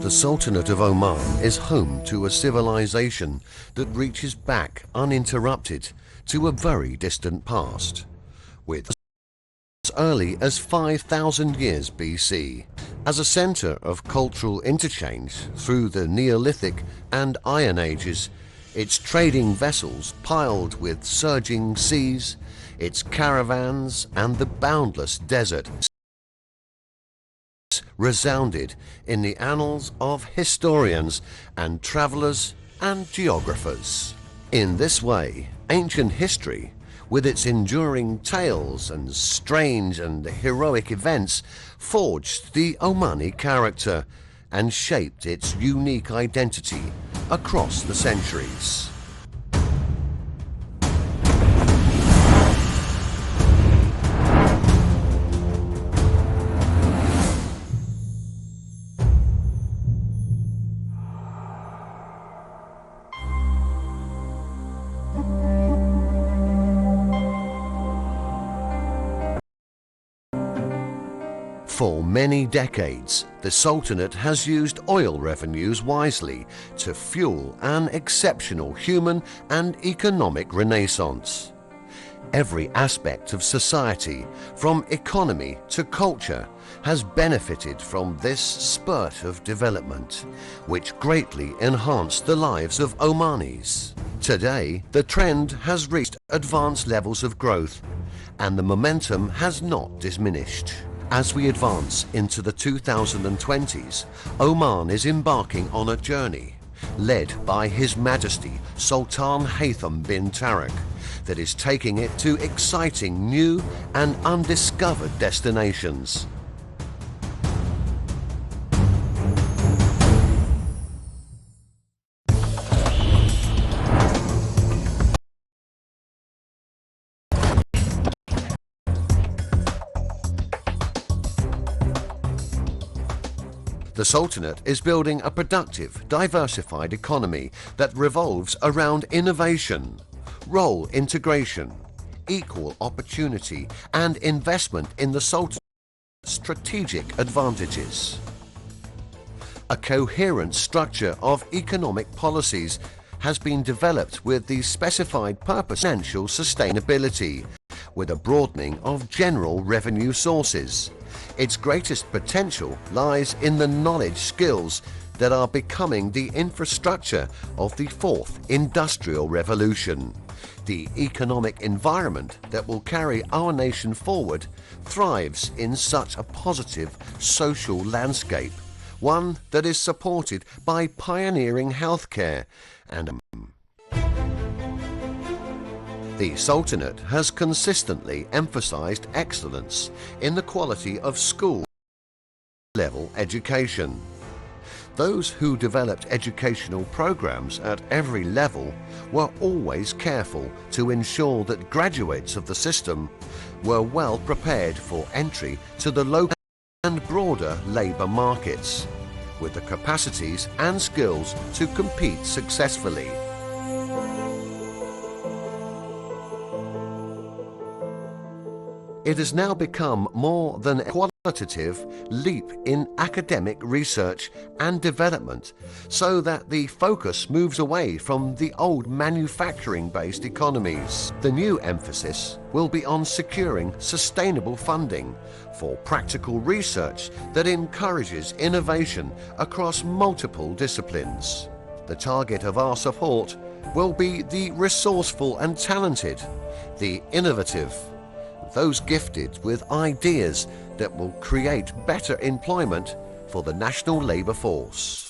The Sultanate of Oman is home to a civilization that reaches back uninterrupted to a very distant past, with as early as 5,000 years BC. As a center of cultural interchange through the Neolithic and Iron Ages, its trading vessels piled with surging seas, its caravans and the boundless desert resounded in the annals of historians and travelers and geographers. In this way, ancient history, with its enduring tales and strange and heroic events, forged the Omani character and shaped its unique identity across the centuries. For many decades, the Sultanate has used oil revenues wisely to fuel an exceptional human and economic renaissance. Every aspect of society, from economy to culture, has benefited from this spurt of development, which greatly enhanced the lives of Omanis. Today, the trend has reached advanced levels of growth, and the momentum has not diminished. As we advance into the 2020s, Oman is embarking on a journey led by His Majesty Sultan Haytham bin Tariq that is taking it to exciting new and undiscovered destinations. The Sultanate is building a productive, diversified economy that revolves around innovation, role integration, equal opportunity, and investment in the Sultanate's strategic advantages. A coherent structure of economic policies has been developed with the specified purpose of financial sustainability, with a broadening of general revenue sources. Its greatest potential lies in the knowledge skills that are becoming the infrastructure of the fourth industrial revolution. The economic environment that will carry our nation forward thrives in such a positive social landscape, one that is supported by pioneering healthcare and the Sultanate has consistently emphasized excellence in the quality of school-level education. Those who developed educational programs at every level were always careful to ensure that graduates of the system were well prepared for entry to the local and broader labor markets, with the capacities and skills to compete successfully. It has now become more than a qualitative leap in academic research and development, so that the focus moves away from the old manufacturing-based economies. The new emphasis will be on securing sustainable funding for practical research that encourages innovation across multiple disciplines. The target of our support will be the resourceful and talented, the innovative, those gifted with ideas that will create better employment for the national labour force.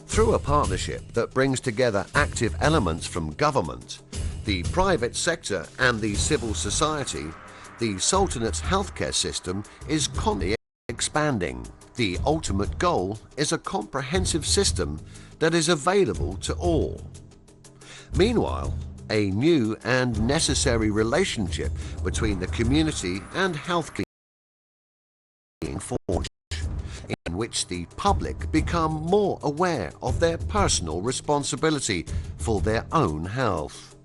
Through a partnership that brings together active elements from government, the private sector and the civil society, the Sultanate's healthcare system is constantly expanding. The ultimate goal is a comprehensive system that is available to all. Meanwhile, a new and necessary relationship between the community and healthcare being forged, in which the public become more aware of their personal responsibility for their own health.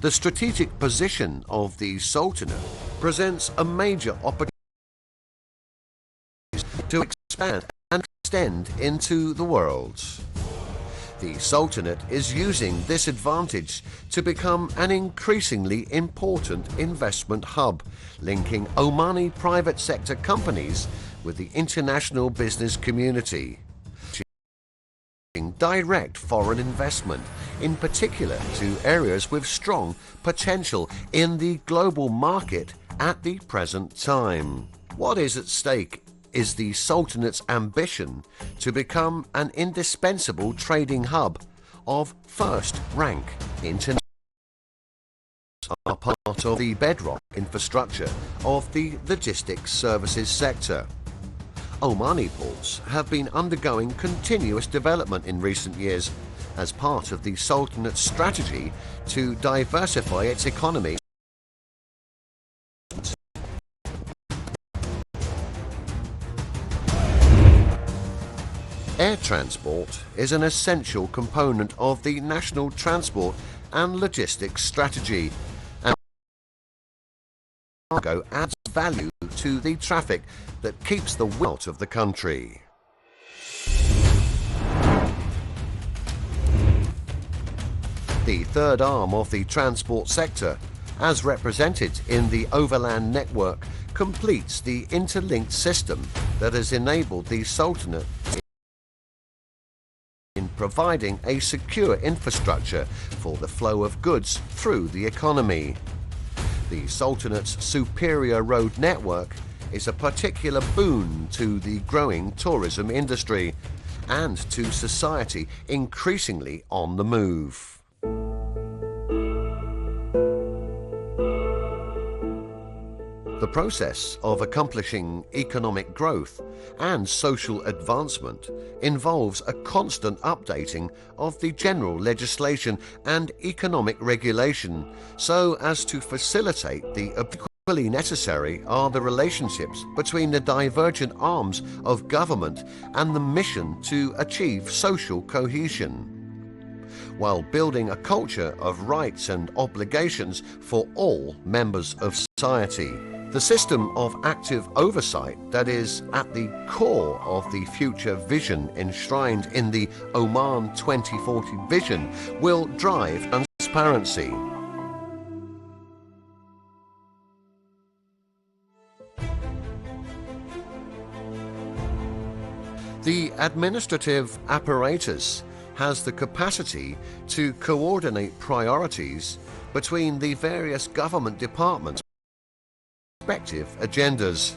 The strategic position of the Sultanate presents a major opportunity to expand and extend into the world. The Sultanate is using this advantage to become an increasingly important investment hub, linking Omani private sector companies with the international business community. Direct foreign investment, in particular to areas with strong potential in the global market at the present time. What is at stake is the Sultanate's ambition to become an indispensable trading hub of first rank international, are part of the bedrock infrastructure of the logistics services sector. Omani ports have been undergoing continuous development in recent years as part of the Sultanate's strategy to diversify its economy. Air transport is an essential component of the national transport and logistics strategy, and cargo adds value to the traffic that keeps the wealth out of the country. The third arm of the transport sector, as represented in the overland network, completes the interlinked system that has enabled the Sultanate in providing a secure infrastructure for the flow of goods through the economy. The Sultanate's superior road network is a particular boon to the growing tourism industry and to society increasingly on the move. The process of accomplishing economic growth and social advancement involves a constant updating of the general legislation and economic regulation so as to facilitate the equally necessary are the relationships between the divergent arms of government and the mission to achieve social cohesion, while building a culture of rights and obligations for all members of society. The system of active oversight that is at the core of the future vision enshrined in the Oman 2040 vision will drive transparency. The administrative apparatus has the capacity to coordinate priorities between the various government departments' respective agendas.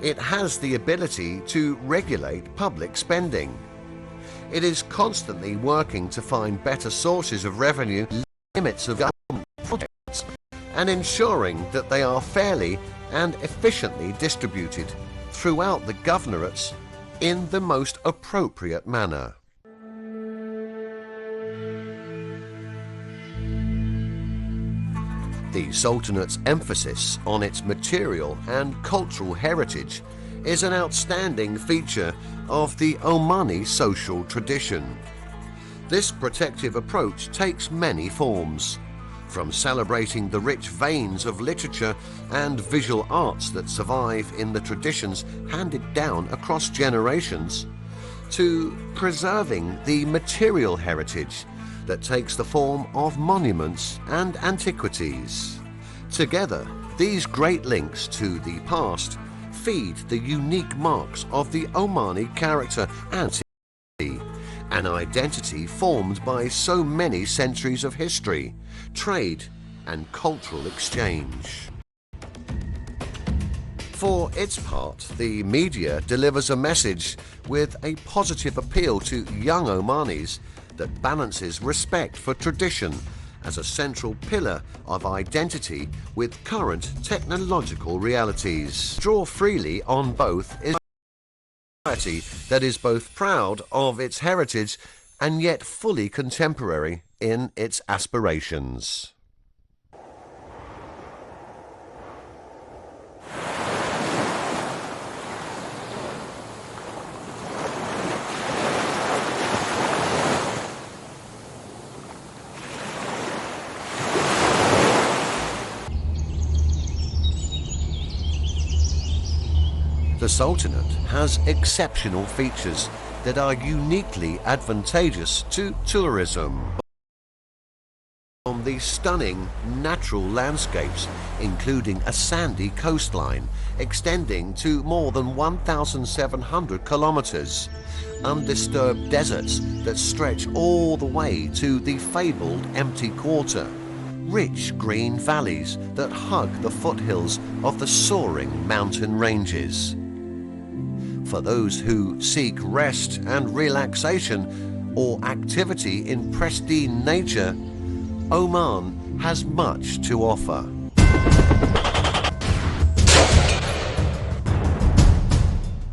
It has the ability to regulate public spending. It is constantly working to find better sources of revenue, limits of government projects, and ensuring that they are fairly and efficiently distributed throughout the governorates in the most appropriate manner. The Sultanate's emphasis on its material and cultural heritage is an outstanding feature of the Omani social tradition. This protective approach takes many forms, from celebrating the rich veins of literature and visual arts that survive in the traditions handed down across generations, to preserving the material heritage that takes the form of monuments and antiquities. Together, these great links to the past feed the unique marks of the Omani character and an identity formed by so many centuries of history, trade, and cultural exchange. For its part, the media delivers a message with a positive appeal to young Omanis that balances respect for tradition as a central pillar of identity with current technological realities. Draw freely on both is a society that is both proud of its heritage and yet fully contemporary in its aspirations. The Sultanate has exceptional features that are uniquely advantageous to tourism. From the stunning natural landscapes, including a sandy coastline extending to more than 1,700 kilometers, undisturbed deserts that stretch all the way to the fabled Empty Quarter, rich green valleys that hug the foothills of the soaring mountain ranges. For those who seek rest and relaxation or activity in pristine nature, Oman has much to offer.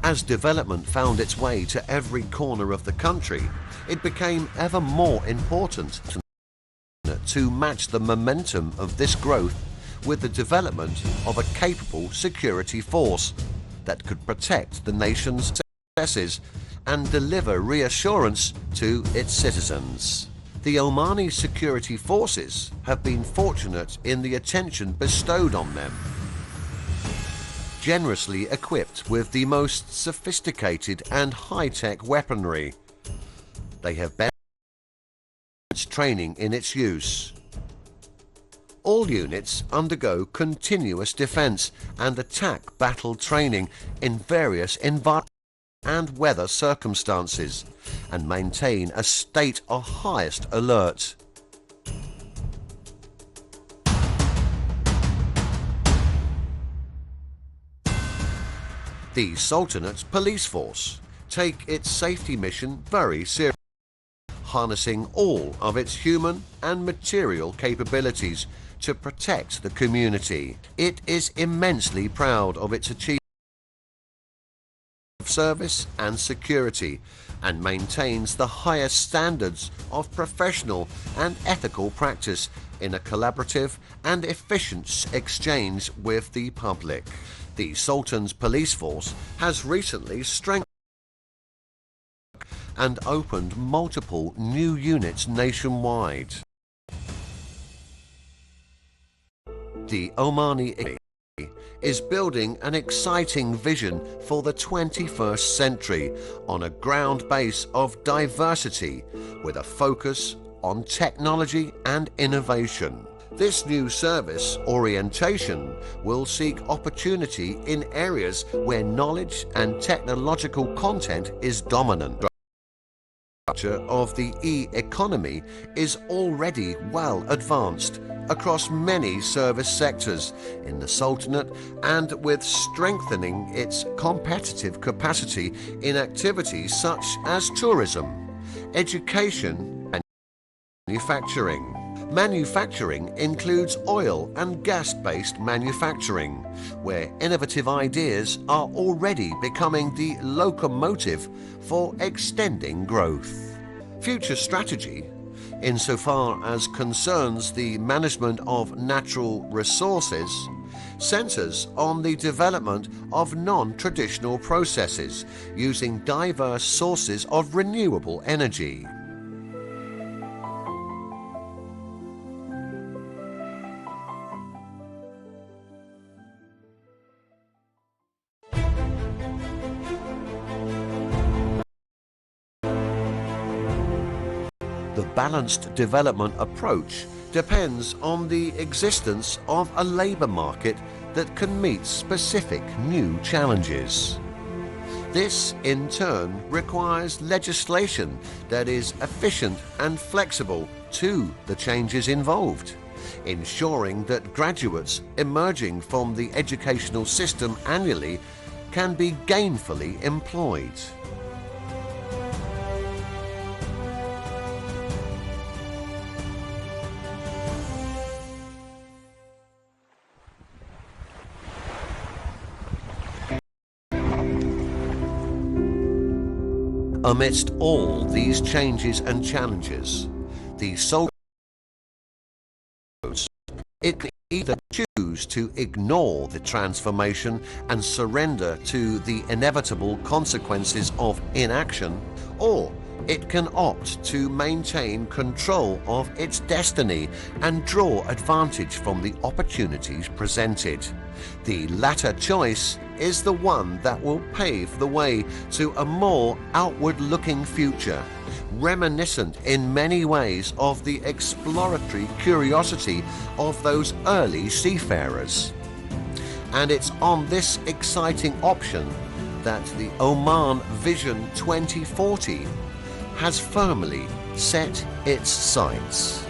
As development found its way to every corner of the country, it became ever more important to match the momentum of this growth with the development of a capable security force that could protect the nation's successes and deliver reassurance to its citizens. The Omani security forces have been fortunate in the attention bestowed on them. Generously equipped with the most sophisticated and high-tech weaponry, they have benefited training in its use. All units undergo continuous defense and attack battle training in various environments and weather circumstances, and maintain a state of highest alert. The Sultanate's police force take its safety mission very seriously, harnessing all of its human and material capabilities to protect the community. It is immensely proud of its achievements of service and security, and maintains the highest standards of professional and ethical practice in a collaborative and efficient exchange with the public. The Sultan's police force has recently strengthened and opened multiple new units nationwide. The Omani is building an exciting vision for the 21st century on a ground base of diversity with a focus on technology and innovation. This new service orientation will seek opportunity in areas where knowledge and technological content is dominant. The structure of the e-economy is already well advanced across many service sectors in the Sultanate, and with strengthening its competitive capacity in activities such as tourism, education and manufacturing. Manufacturing includes oil and gas-based manufacturing, where innovative ideas are already becoming the locomotive for extending growth. Future strategy, insofar as concerns the management of natural resources, centers on the development of non-traditional processes using diverse sources of renewable energy. The balanced development approach depends on the existence of a labour market that can meet specific new challenges. This, in turn, requires legislation that is efficient and flexible to the changes involved, ensuring that graduates emerging from the educational system annually can be gainfully employed. Amidst all these changes and challenges, the Sultanate can either choose to ignore the transformation and surrender to the inevitable consequences of inaction, or it can opt to maintain control of its destiny and draw advantage from the opportunities presented. The latter choice is the one that will pave the way to a more outward-looking future, reminiscent in many ways of the exploratory curiosity of those early seafarers. And it's on this exciting option that the Oman Vision 2040 has firmly set its sights.